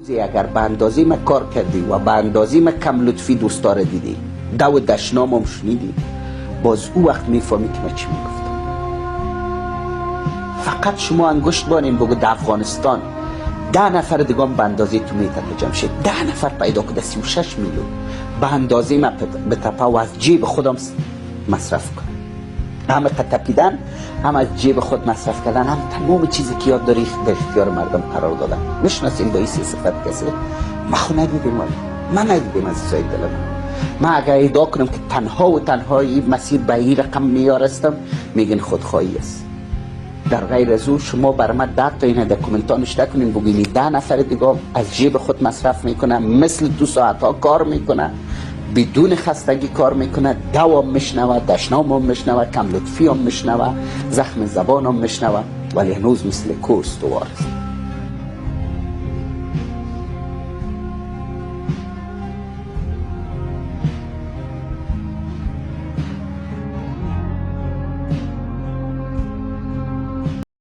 اگر به اندازه ما کار کردی و به اندازه ما کم لطفی دوستاره دیدی، دو دشنامم شنیدی، باز او وقت میفهمی که من چی میگفتم. فقط شما انگشت بانین بگو در افغانستان 10 نفر دیگه هم به اندازه تو میتونه جمع شه، 10 نفر پیدا کنه 36 میلیون به اندازه ما بتپه و از جیب خودم مصرف کنه. همه تپیدن، هم از جیب خود مصرف کردن، هم تمام چیزی که یاد داری در اختیار مردم قرار دادن. میشناسین با این صفت کسی؟ ما خو ندیدیم، ما ندیدیم از سای دلم. ما اگر ادعا کنم که تنها و تنها این مسیر به این رقم میارستم، میگن خودخواهی است. در غیر از او شما بر من 10 تا این دکومنت ها نشته کنین بگین 10 نفر دیگه از جیب خود مصرف میکنه، مثل 2 ساعت ها کار میکنه، بدون خستگی کار میکنه، دوام میشنوه، دشنام هم میشنوه، کم لطفی هم میشنوه، زخم زبان هم میشنوه، ولی هنوز مثل کوه استوار است.